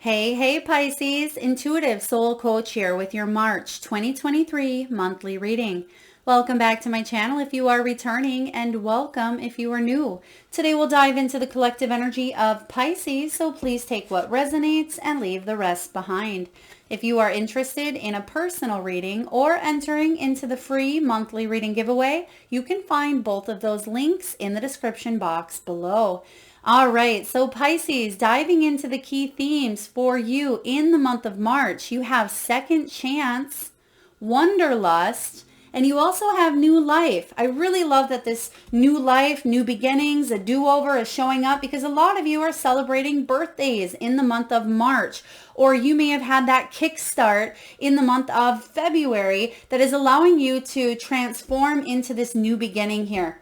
Hey, Pisces, Intuitive Soul Coach here with your March 2023 monthly reading. Welcome back to my channel if you are returning, and welcome if you are new. Today we'll dive into the collective energy of Pisces, so please take what resonates and leave the rest behind. If you are interested in a personal reading or entering into the free monthly reading giveaway, you can find both of those links in the description box below. All right, so Pisces, diving into the key themes for you in the month of March. You have second chance, wanderlust, and you also have new life. I really love that this new life, new beginnings, a do-over is showing up because a lot of you are celebrating birthdays in the month of March, or you may have had that kickstart in the month of February that is allowing you to transform into this new beginning here.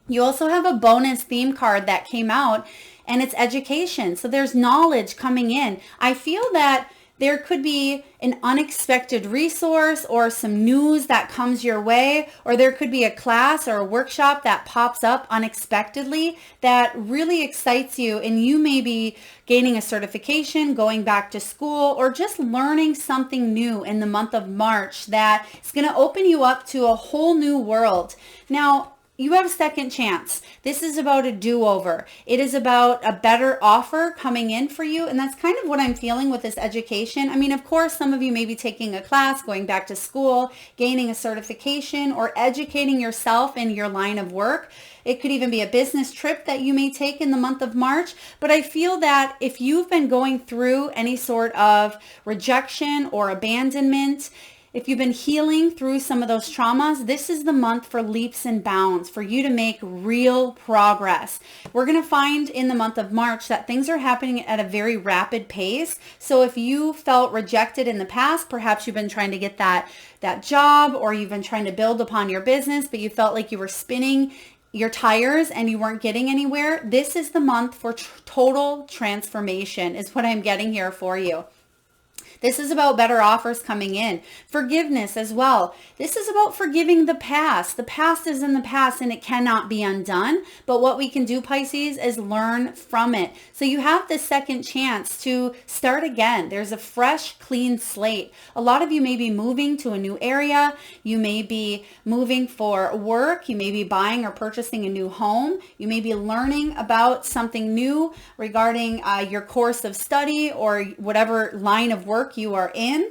You also have a bonus theme card that came out, and it's education. So there's knowledge coming in. I feel that there could be an unexpected resource or some news that comes your way, or there could be a class or a workshop that pops up unexpectedly that really excites you, and you may be gaining a certification, going back to school, or just learning something new in the month of March that is going to open you up to a whole new world. Now, you have a second chance. This is about a do-over. It is about a better offer coming in for you. And that's kind of what I'm feeling with this education. I mean, of course, some of you may be taking a class, going back to school, gaining a certification, or educating yourself in your line of work. It could even be a business trip that you may take in the month of March. But I feel that if you've been going through any sort of rejection or abandonment, if you've been healing through some of those traumas, this is the month for leaps and bounds, for you to make real progress. We're going to find in the month of March that things are happening at a very rapid pace. So if you felt rejected in the past, perhaps you've been trying to get that job, or you've been trying to build upon your business, but you felt like you were spinning your tires and you weren't getting anywhere. This is the month for total transformation, is what I'm getting here for you. This is about better offers coming in. Forgiveness as well. This is about forgiving the past. The past is in the past and it cannot be undone. But what we can do, Pisces, is learn from it. So you have this second chance to start again. There's a fresh, clean slate. A lot of you may be moving to a new area. You may be moving for work. You may be buying or purchasing a new home. You may be learning about something new regarding your course of study or whatever line of work you are in.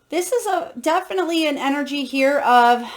This is definitely an energy here of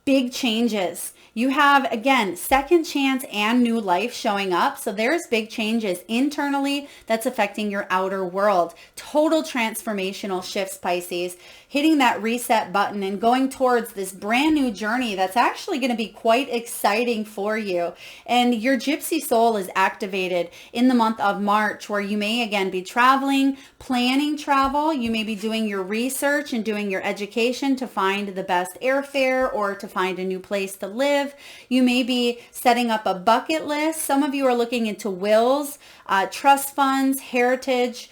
big changes. You have, again, second chance and new life showing up. So there's big changes internally that's affecting your outer world. Total transformational shifts, Pisces. Hitting that reset button and going towards this brand new journey that's actually going to be quite exciting for you. And your gypsy soul is activated in the month of March, where you may again be traveling, planning travel. You may be doing your research and doing your education to find the best airfare or to find a new place to live. You may be setting up a bucket list. Some of you are looking into wills, trust funds, heritage,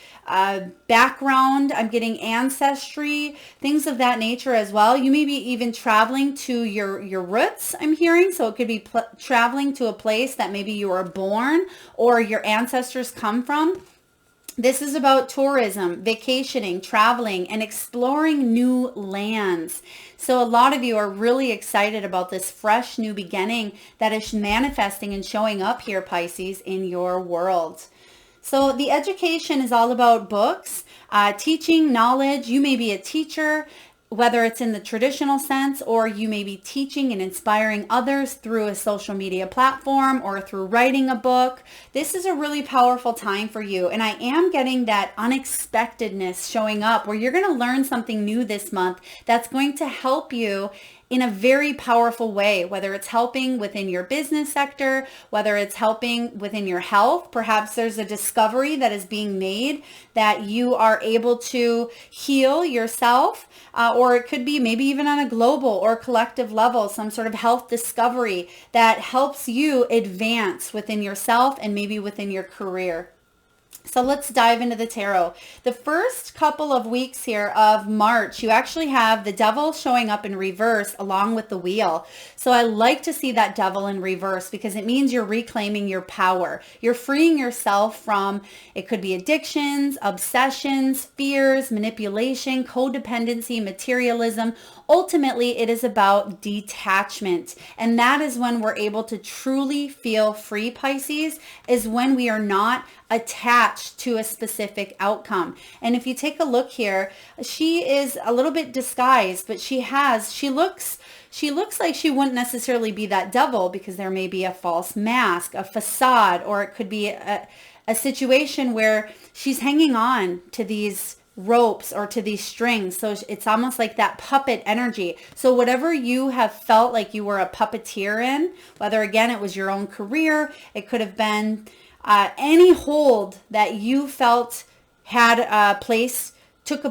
background. I'm getting ancestry, things of that nature as well. You may be even traveling to your roots, I'm hearing. So it could be traveling to a place that maybe you were born or your ancestors come from. This is about tourism, vacationing, traveling, and exploring new lands. So a lot of you are really excited about this fresh new beginning that is manifesting and showing up here, Pisces, in your world. So the education is all about books, teaching, knowledge. You may be a teacher, whether it's in the traditional sense, or you may be teaching and inspiring others through a social media platform or through writing a book. This is a really powerful time for you. And I am getting that unexpectedness showing up where you're going to learn something new this month that's going to help you in a very powerful way, whether it's helping within your business sector, whether it's helping within your health. Perhaps there's a discovery that is being made that you are able to heal yourself, or it could be maybe even on a global or collective level, some sort of health discovery that helps you advance within yourself and maybe within your career. So let's dive into the tarot. The first couple of weeks here of March, you actually have the devil showing up in reverse along with the wheel. So I like to see that devil in reverse because it means you're reclaiming your power. You're freeing yourself from, it could be addictions, obsessions, fears, manipulation, codependency, materialism. Ultimately, it is about detachment. And that is when we're able to truly feel free, Pisces, is when we are not attached to a specific outcome. And if you take a look here, she is a little bit disguised, but she looks like she wouldn't necessarily be that devil because there may be a false mask, a facade, or it could be a situation where she's hanging on to these ropes or to these strings. So it's almost like that puppet energy. So whatever you have felt like you were a puppeteer in, whether again it was your own career, it could have been any hold that you felt had took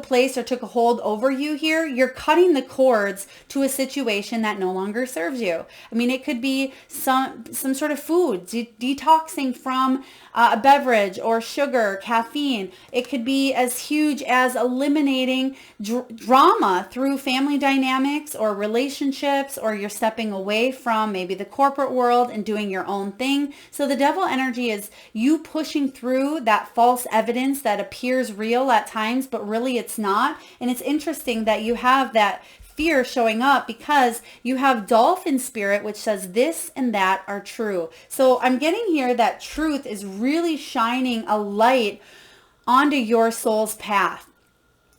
a hold over you here, you're cutting the cords to a situation that no longer serves you. I mean, it could be some sort of food, detoxing from a beverage or sugar, caffeine. It could be as huge as eliminating drama through family dynamics or relationships, or you're stepping away from maybe the corporate world and doing your own thing. So the devil energy is you pushing through that false evidence that appears real at times, but really it's not. And it's interesting that you have that fear showing up because you have dolphin spirit, which says this and that are true. So I'm getting here that truth is really shining a light onto your soul's path.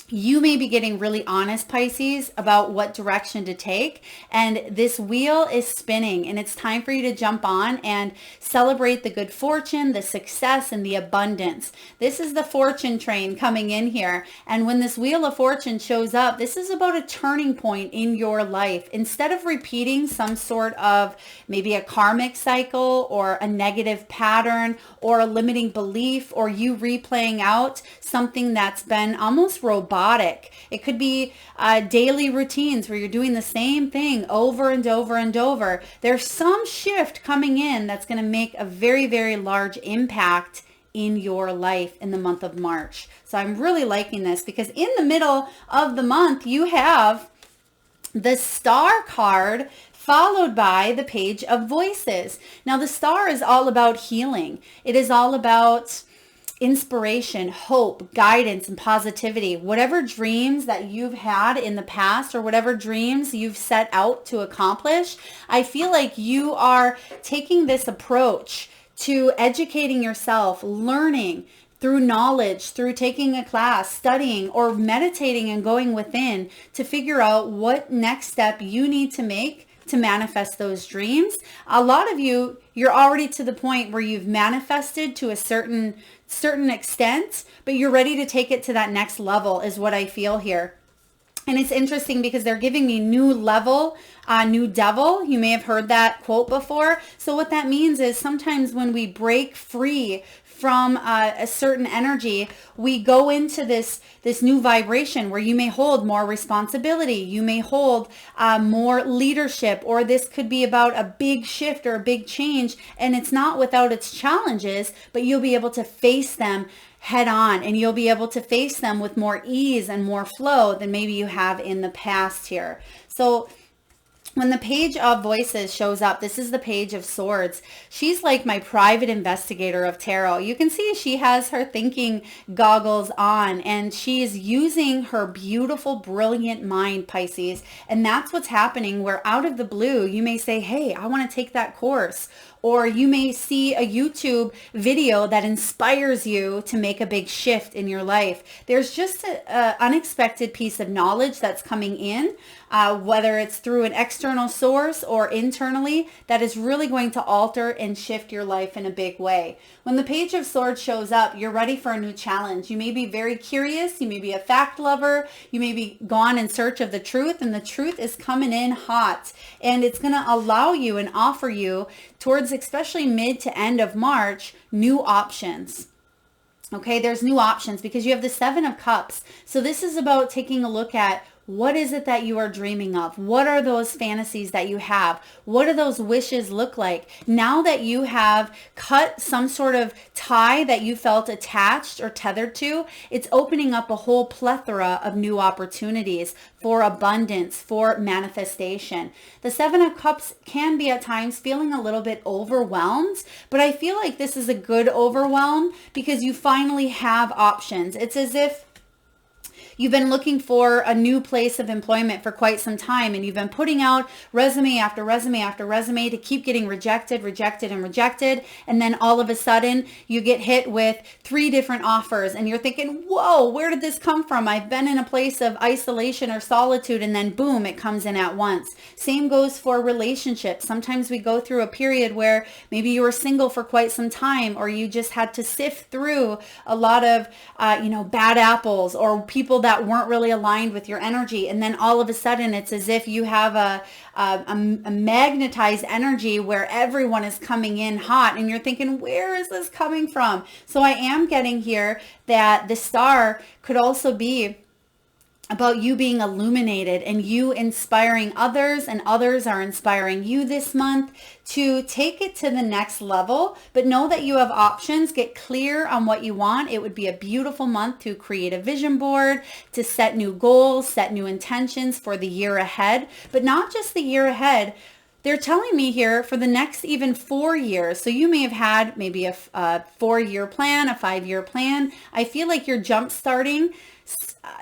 You may be getting really honest, Pisces, about what direction to take. And this wheel is spinning and it's time for you to jump on and celebrate the good fortune, the success, and the abundance. This is the fortune train coming in here. And when this wheel of fortune shows up, this is about a turning point in your life. Instead of repeating some sort of maybe a karmic cycle or a negative pattern or a limiting belief, or you replaying out something that's been almost robotic. It could be daily routines where you're doing the same thing over and over and over. There's some shift coming in that's going to make a very, very large impact in your life in the month of March. So I'm really liking this because in the middle of the month, you have the Star card followed by the Page of Voices. Now, the Star is all about healing. It is all about inspiration, hope, guidance, and positivity. Whatever dreams that you've had in the past or whatever dreams you've set out to accomplish, I feel like you are taking this approach to educating yourself, learning through knowledge, through taking a class, studying, or meditating and going within to figure out what next step you need to make to manifest those dreams. A lot of you, you're already to the point where you've manifested to a certain extent, but you're ready to take it to that next level is what I feel here. And it's interesting because they're giving me new level, new devil. You may have heard that quote before. So what that means is sometimes when we break free from a certain energy, we go into this new vibration where you may hold more responsibility, you may hold more leadership, or this could be about a big shift or a big change, and it's not without its challenges, but you'll be able to face them head on, and you'll be able to face them with more ease and more flow than maybe you have in the past here. So when the Page of Voices shows up, this is the Page of Swords. She's like my private investigator of tarot. You can see she has her thinking goggles on and she is using her beautiful, brilliant mind, Pisces. And that's what's happening where out of the blue, you may say, hey, I want to take that course. Or you may see a YouTube video that inspires you to make a big shift in your life. There's just an unexpected piece of knowledge that's coming in, whether it's through an external source or internally, that is really going to alter and shift your life in a big way. When the Page of Swords shows up, you're ready for a new challenge. You may be very curious. You may be a fact lover. You may be gone in search of the truth, and the truth is coming in hot. And it's going to allow you and offer you towards especially mid to end of March, new options. Okay, there's new options because you have the Seven of Cups. So this is about taking a look at What is it that you are dreaming of? What are those fantasies that you have? What do those wishes look like? Now that you have cut some sort of tie that you felt attached or tethered to, it's opening up a whole plethora of new opportunities for abundance, for manifestation. The Seven of Cups can be at times feeling a little bit overwhelmed, but I feel like this is a good overwhelm because you finally have options. It's as if you've been looking for a new place of employment for quite some time, and you've been putting out resume after resume after resume to keep getting rejected, and rejected. And then all of a sudden you get hit with 3 different offers and you're thinking, whoa, where did this come from? I've been in a place of isolation or solitude, and then boom, it comes in at once. Same goes for relationships. Sometimes we go through a period where maybe you were single for quite some time, or you just had to sift through a lot of, bad apples or people that weren't really aligned with your energy. And then all of a sudden it's as if you have a magnetized energy where everyone is coming in hot and you're thinking, where is this coming from? So I am getting here that the star could also be about you being illuminated and you inspiring others, and others are inspiring you this month to take it to the next level. But know that you have options. Get clear on what you want. It would be a beautiful month to create a vision board, to set new goals, set new intentions for the year ahead, but not just the year ahead. They're telling me here for the next even 4 years. So you may have had maybe a 4-year plan, a 5-year plan. I feel like you're jump starting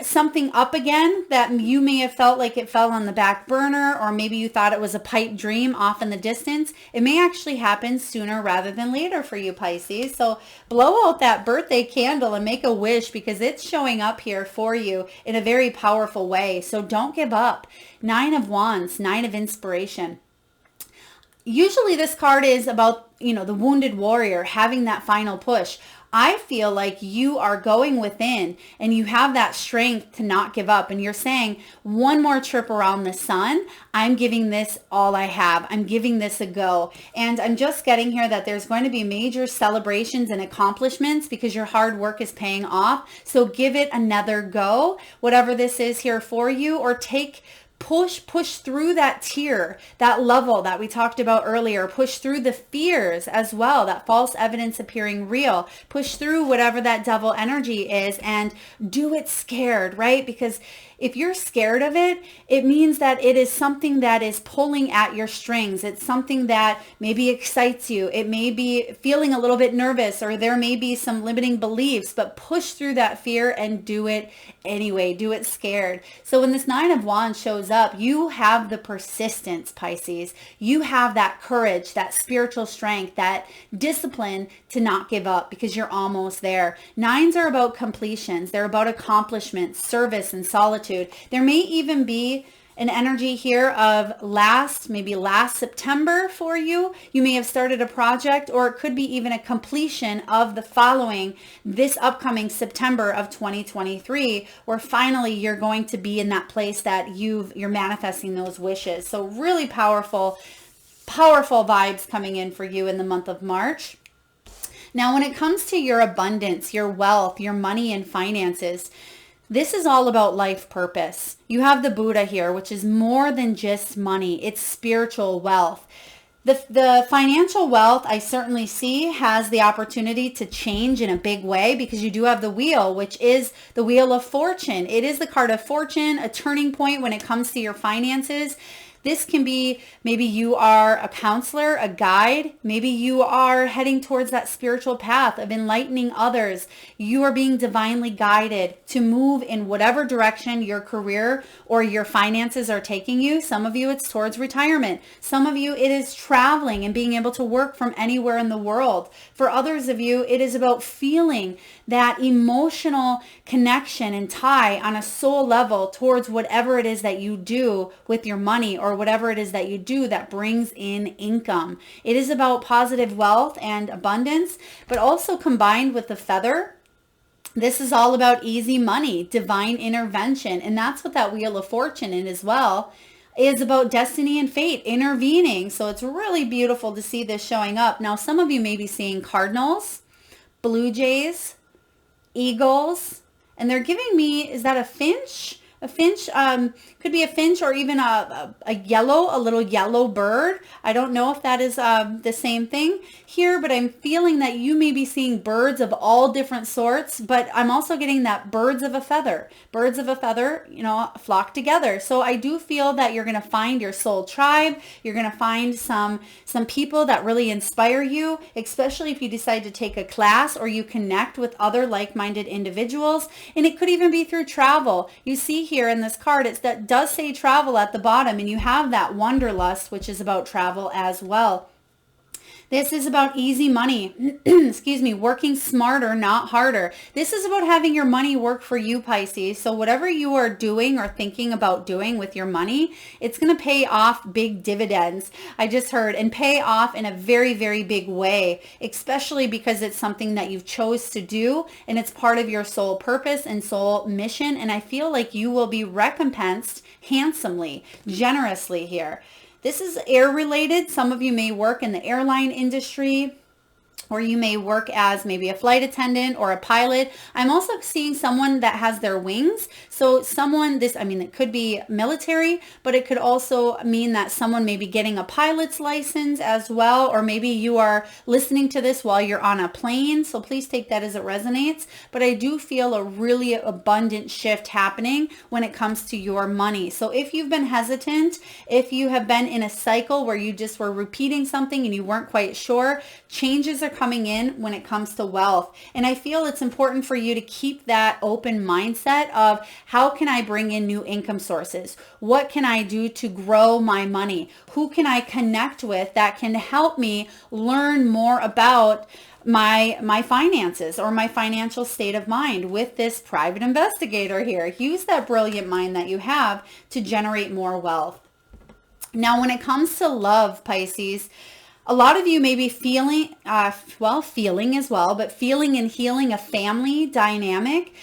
something up again that you may have felt like it fell on the back burner, or maybe you thought it was a pipe dream off in the distance. It may actually happen sooner rather than later for you, Pisces. So blow out that birthday candle and make a wish, because it's showing up here for you in a very powerful way. So don't give up. 9 of Wands, 9 of inspiration. Usually this card is about, the wounded warrior having that final push. I feel like you are going within and you have that strength to not give up. And you're saying, one more trip around the sun. I'm giving this all I have. I'm giving this a go. And I'm just getting here that there's going to be major celebrations and accomplishments because your hard work is paying off. So give it another go, whatever this is here for you, or push through that tier, that level that we talked about earlier. Push through the fears as well, that false evidence appearing real. Push through whatever that devil energy is and do it scared, right? Because if you're scared of it, it means that it is something that is pulling at your strings. It's something that maybe excites you. It may be feeling a little bit nervous, or there may be some limiting beliefs, but push through that fear and do it anyway. Do it scared. So when this 9 of Wands shows up, you have the persistence, Pisces. You have that courage, that spiritual strength, that discipline to not give up, because you're almost there. 9s are about completions. They're about accomplishments, service, and solitude. There may even be an energy here of last September for you. You may have started a project, or it could be even a completion of this upcoming September of 2023, where finally you're going to be in that place that you're manifesting those wishes. So really powerful vibes coming in for you in the month of March. Now, when it comes to your abundance, your wealth, your money and finances, this is all about life purpose. You have the Buddha here, which is more than just money. It's spiritual wealth. The financial wealth I certainly see has the opportunity to change in a big way, because you do have the wheel, which is the wheel of fortune. It is the card of fortune, a turning point when it comes to your finances. This can be, maybe you are a counselor, a guide. Maybe you are heading towards that spiritual path of enlightening others. You are being divinely guided to move in whatever direction your career or your finances are taking you. Some of you, it's towards retirement. Some of you, it is traveling and being able to work from anywhere in the world. For others of you, it is about feeling that emotional connection and tie on a soul level towards whatever it is that you do with your money, or whatever it is that you do that brings in income. It is about positive wealth and abundance, but also combined with the feather. This is all about easy money, divine intervention. And that's what that wheel of fortune is as well. Is about destiny and fate intervening. So it's really beautiful to see this showing up. Now, some of you may be seeing cardinals, blue jays, eagles, and they're giving me, is that a finch? A finch could be a finch, or even a little yellow bird. I don't know if that is the same thing here, but I'm feeling that you may be seeing birds of all different sorts, but I'm also getting that birds of a feather. Birds of a feather, flock together. So I do feel that you're going to find your soul tribe. You're going to find some people that really inspire you, especially if you decide to take a class or you connect with other like-minded individuals. And it could even be through travel. You see here in this card, that does say travel at the bottom, and you have that wanderlust, which is about travel as well. This is about easy money, excuse me, working smarter, not harder. This is about having your money work for you, Pisces. So whatever you are doing or thinking about doing with your money, it's going to pay off big dividends. I just heard, and pay off in a very, very big way, especially because it's something that you've chose to do and it's part of your soul purpose and soul mission. And I feel like you will be recompensed handsomely, generously here. This is air related. Some of you may work in the airline industry, or you may work as maybe a flight attendant or a pilot. I'm also seeing someone that has their wings. So it could be military, but it could also mean that someone may be getting a pilot's license as well, or maybe you are listening to this while you're on a plane. So please take that as it resonates. But I do feel a really abundant shift happening when it comes to your money. So if you've been hesitant, if you have been in a cycle where you just were repeating something and you weren't quite sure, changes are coming in when it comes to wealth. And I feel it's important for you to keep that open mindset of, how can I bring in new income sources? What can I do to grow my money? Who can I connect with that can help me learn more about my finances or my financial state of mind with this private investigator here? Use that brilliant mind that you have to generate more wealth. Now, when it comes to love, Pisces, a lot of you may be feeling and healing a family dynamic.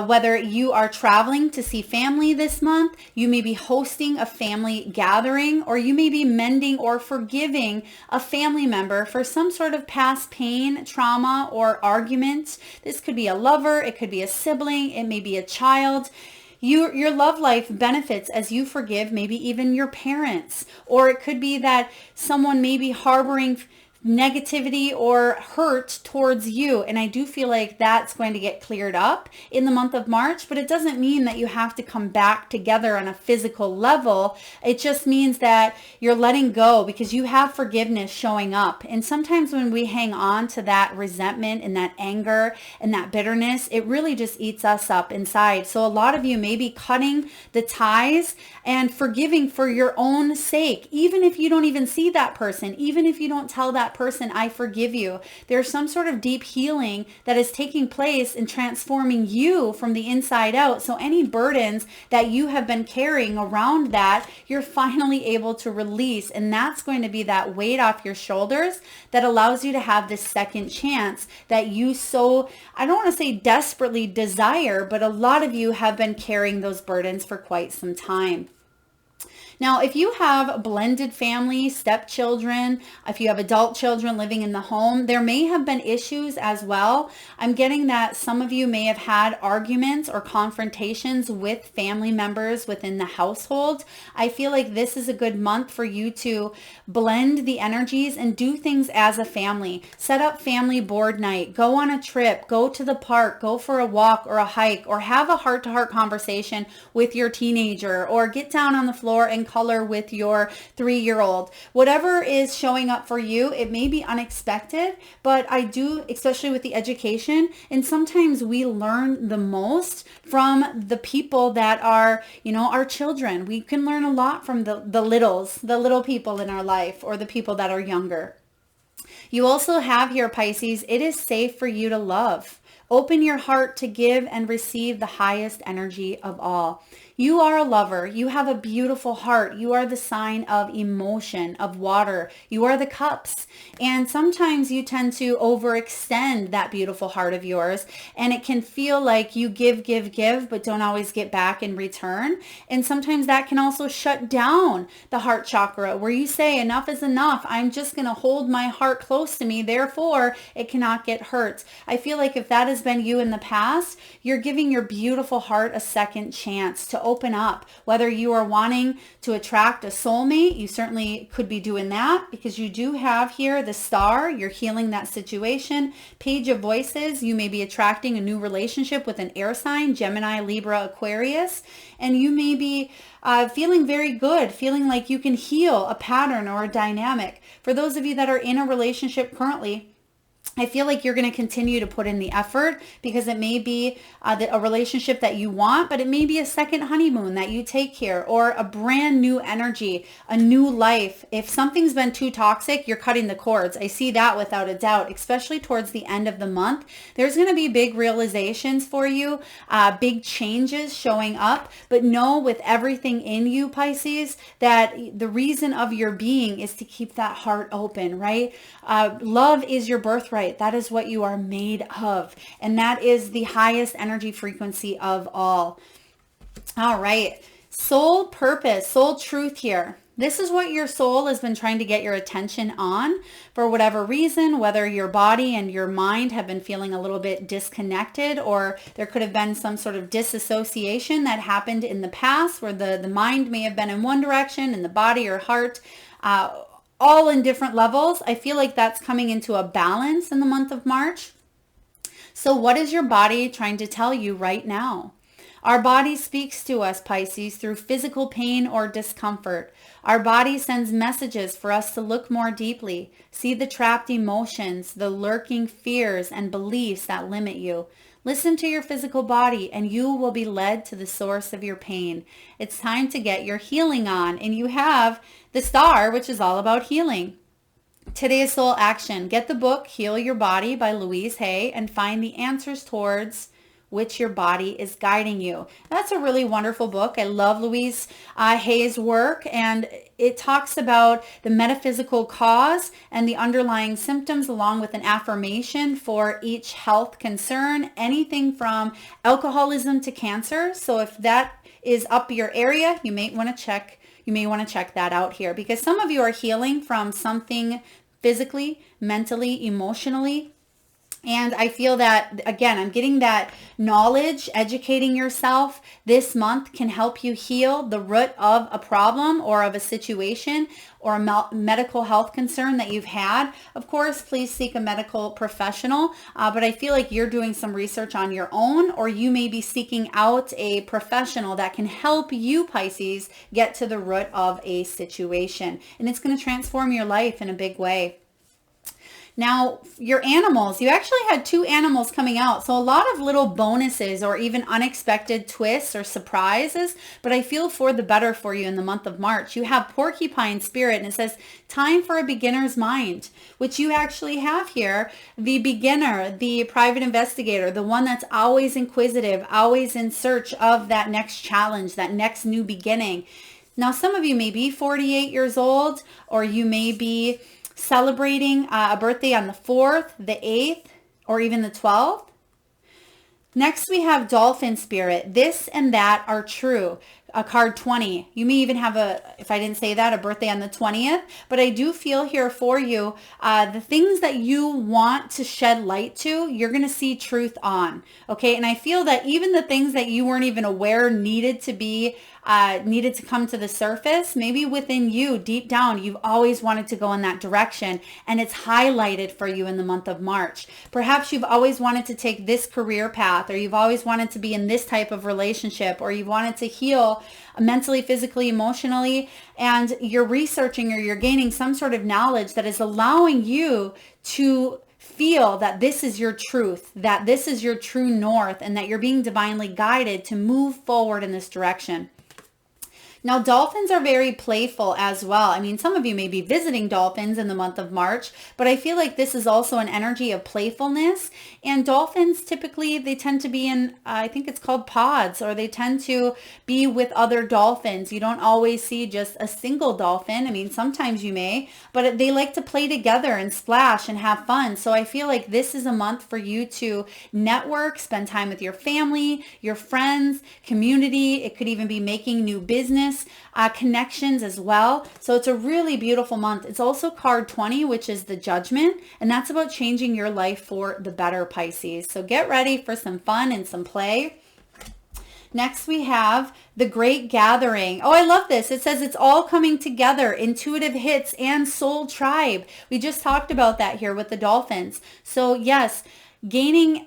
Whether you are traveling to see family this month, you may be hosting a family gathering, or you may be mending or forgiving a family member for some sort of past pain, trauma, or argument. This could be a lover, it could be a sibling, it may be a child. Your love life benefits as you forgive maybe even your parents, or it could be that someone may be harboring negativity or hurt towards you. And I do feel like that's going to get cleared up in the month of March, but it doesn't mean that you have to come back together on a physical level. It just means that you're letting go because you have forgiveness showing up. And sometimes when we hang on to that resentment and that anger and that bitterness, it really just eats us up inside. So a lot of you may be cutting the ties and forgiving for your own sake, even if you don't even see that person, even if you don't tell that person, I forgive you. There's some sort of deep healing that is taking place and transforming you from the inside out. So any burdens that you have been carrying around that, you're finally able to release. And that's going to be that weight off your shoulders that allows you to have this second chance that you I don't want to say desperately desire, but a lot of you have been carrying those burdens for quite some time. Now, if you have blended family, stepchildren, if you have adult children living in the home, there may have been issues as well. I'm getting that some of you may have had arguments or confrontations with family members within the household. I feel like this is a good month for you to blend the energies and do things as a family. Set up family board night, go on a trip, go to the park, go for a walk or a hike, or have a heart-to-heart conversation with your teenager, or get down on the floor and color with your 3-year-old. Whatever is showing up for you, it may be unexpected, but I do, especially with the education, and sometimes we learn the most from the people that are, our children. We can learn a lot from the little people in our life, or the people that are younger. You also have here, Pisces, it is safe for you to love. Open your heart to give and receive the highest energy of all. You are a lover. You have a beautiful heart. You are the sign of emotion, of water. You are the cups. And sometimes you tend to overextend that beautiful heart of yours. And it can feel like you give, but don't always get back in return. And sometimes that can also shut down the heart chakra, where you say, enough is enough. I'm just going to hold my heart close to me. Therefore, it cannot get hurt. I feel like if that is has been you in the past, you're giving your beautiful heart a second chance to open up. Whether you are wanting to attract a soulmate, you certainly could be doing that because you do have here the star. You're healing that situation. Page of Voices, you may be attracting a new relationship with an air sign, Gemini, Libra, Aquarius, and you may be feeling very good, feeling like you can heal a pattern or a dynamic. For those of you that are in a relationship currently, I feel like you're going to continue to put in the effort because it may be a relationship that you want, but it may be a second honeymoon that you take here or a brand new energy, a new life. If something's been too toxic, you're cutting the cords. I see that without a doubt, especially towards the end of the month. There's going to be big realizations for you, big changes showing up, but know with everything in you, Pisces, that the reason of your being is to keep that heart open, right? Love is your birthright. That is what you are made of. And that is the highest energy frequency of all. All right. Soul purpose, soul truth here. This is what your soul has been trying to get your attention on for whatever reason, whether your body and your mind have been feeling a little bit disconnected, or there could have been some sort of disassociation that happened in the past where the mind may have been in one direction and the body or heart all in different levels. I feel like that's coming into a balance in the month of March. So what is your body trying to tell you right now? Our body speaks to us, Pisces, through physical pain or discomfort. Our body sends messages for us to look more deeply, see the trapped emotions, the lurking fears and beliefs that limit you. Listen to your physical body and you will be led to the source of your pain. It's time to get your healing on, and you have the star, which is all about healing. Today's soul action. Get the book Heal Your Body by Louise Hay and find the answers towards which your body is guiding you. That's a really wonderful book. I love Louise Hay's work, and it talks about the metaphysical cause and the underlying symptoms along with an affirmation for each health concern, anything from alcoholism to cancer. So if that is up your area, you may want to check that out here, because some of you are healing from something physically, mentally, emotionally. And I feel that, again, I'm getting that knowledge, educating yourself this month can help you heal the root of a problem or of a situation or a medical health concern that you've had. Of course, please seek a medical professional, but I feel like you're doing some research on your own, or you may be seeking out a professional that can help you, Pisces, get to the root of a situation. And it's going to transform your life in a big way. Now, your animals, you actually had 2 animals coming out. So a lot of little bonuses or even unexpected twists or surprises, but I feel for the better for you in the month of March. You have porcupine spirit, and it says time for a beginner's mind, which you actually have here. The beginner, the private investigator, the one that's always inquisitive, always in search of that next challenge, that next new beginning. Now, some of you may be 48 years old, or you may be celebrating a birthday on the 4th, the 8th, or even the 12th. Next, we have dolphin spirit. This and that are true. Card 20. You may even have if I didn't say that, a birthday on the 20th, but I do feel here for you, the things that you want to shed light to, you're going to see truth on. Okay. And I feel that even the things that you weren't even aware needed to come to the surface, maybe within you, deep down, you've always wanted to go in that direction, and it's highlighted for you in the month of March. Perhaps you've always wanted to take this career path, or you've always wanted to be in this type of relationship, or you've wanted to heal mentally, physically, emotionally, and you're researching or you're gaining some sort of knowledge that is allowing you to feel that this is your truth, that this is your true north, and that you're being divinely guided to move forward in this direction. Now, dolphins are very playful as well. I mean, some of you may be visiting dolphins in the month of March, but I feel like this is also an energy of playfulness. And dolphins, typically, they tend to be in, I think it's called pods, or they tend to be with other dolphins. You don't always see just a single dolphin. I mean, sometimes you may, but they like to play together and splash and have fun. So I feel like this is a month for you to network, spend time with your family, your friends, community. It could even be making new business business connections as well. So it's a really beautiful month. It's also card 20, which is the Judgment, and that's about changing your life for the better, Pisces. So get ready for some fun and some play. Next, we have the Great Gathering. Oh, I love this. It says it's all coming together, intuitive hits and soul tribe. We just talked about that here with the dolphins. So yes, gaining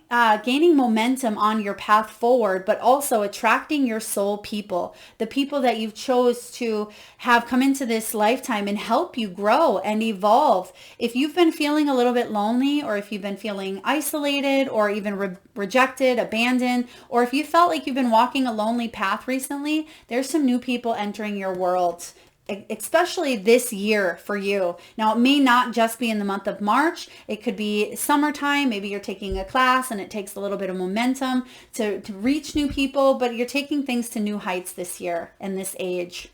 momentum on your path forward, but also attracting your soul people, the people that you've chose to have come into this lifetime and help you grow and evolve. If you've been feeling a little bit lonely, or if you've been feeling isolated, or even rejected, abandoned, or if you felt like you've been walking a lonely path recently, there's some new people entering your world, especially this year for you. Now, it may not just be in the month of March. It could be summertime. Maybe you're taking a class and it takes a little bit of momentum to reach new people, but you're taking things to new heights this year in this age.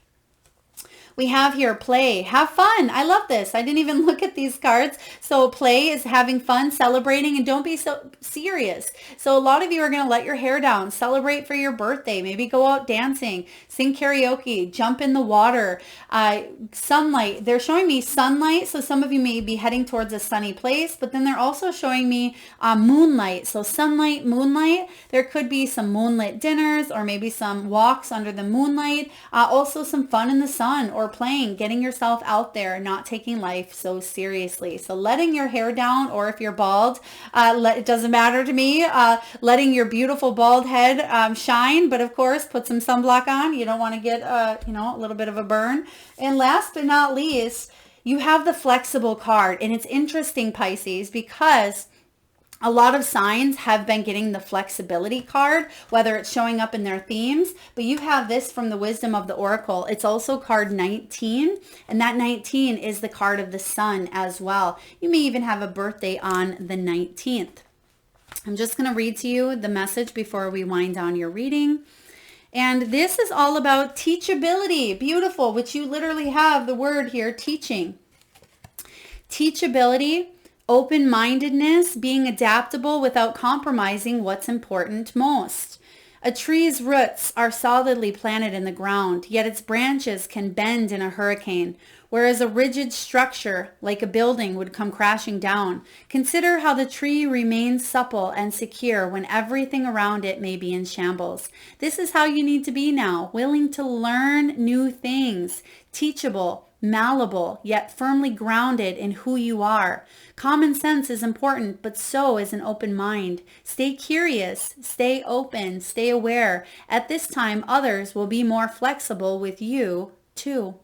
We have here play, have fun. I love this. I didn't even look at these cards. So play is having fun, celebrating, and don't be so serious. So a lot of you are going to let your hair down, celebrate for your birthday, maybe go out dancing, sing karaoke, jump in the water, sunlight. They're showing me sunlight. So some of you may be heading towards a sunny place, but then they're also showing me moonlight. So sunlight, moonlight. There could be some moonlit dinners or maybe some walks under the moonlight. Also some fun in the sun or playing, getting yourself out there, not taking life so seriously. So letting your hair down, or if you're bald, it doesn't matter to me, letting your beautiful bald head shine, but of course put some sunblock on. You don't want to get a little bit of a burn. And last but not least, you have the flexible card. And it's interesting, Pisces, because a lot of signs have been getting the flexibility card, whether it's showing up in their themes, but you have this from the Wisdom of the Oracle. It's also card 19, and that 19 is the card of the sun as well. You may even have a birthday on the 19th. I'm just going to read to you the message before we wind down your reading. And this is all about teachability. Beautiful, which you literally have the word here, teaching. Teachability, open-mindedness, being adaptable without compromising what's important most. A tree's roots are solidly planted in the ground, yet its branches can bend in a hurricane, whereas a rigid structure, like a building, would come crashing down. Consider how the tree remains supple and secure when everything around it may be in shambles. This is how you need to be now, willing to learn new things, teachable, malleable, yet firmly grounded in who you are. Common sense is important, but so is an open mind. Stay curious, stay open, stay aware. At this time, others will be more flexible with you too.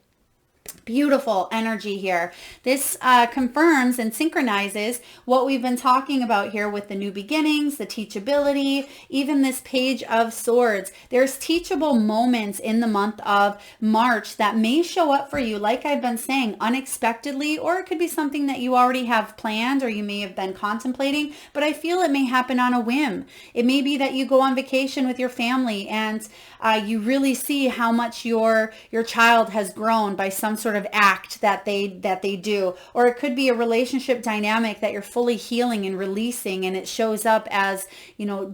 Beautiful energy here. This confirms and synchronizes what we've been talking about here with the new beginnings, the teachability, even this Page of Swords. There's teachable moments in the month of March that may show up for you, like I've been saying, unexpectedly, or it could be something that you already have planned or you may have been contemplating, but I feel it may happen on a whim. It may be that you go on vacation with your family and you really see how much your child has grown by some sort of act that they do. Or it could be a relationship dynamic that you're fully healing and releasing, and it shows up as,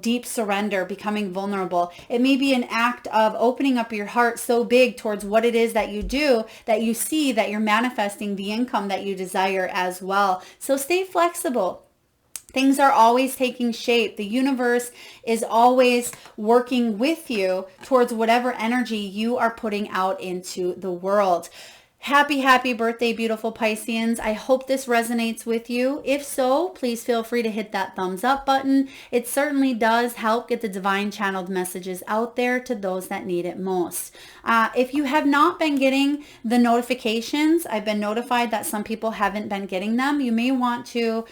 deep surrender, becoming vulnerable. It may be an act of opening up your heart so big towards what it is that you do that you see that you're manifesting the income that you desire as well. So stay flexible. Things are always taking shape. The universe is always working with you towards whatever energy you are putting out into the world. Happy birthday, beautiful Pisceans. I hope this resonates with you. If so, please feel free to hit that thumbs up button. It certainly does help get the divine channeled messages out there to those that need it most. If you have not been getting the notifications, I've been notified that some people haven't been getting them. You may want to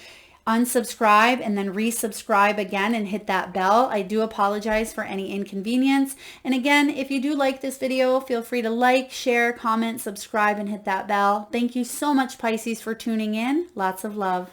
unsubscribe and then resubscribe again and hit that bell. I do apologize for any inconvenience. And again, if you do like this video, feel free to like, share, comment, subscribe, and hit that bell. Thank you so much, Pisces, for tuning in. Lots of love.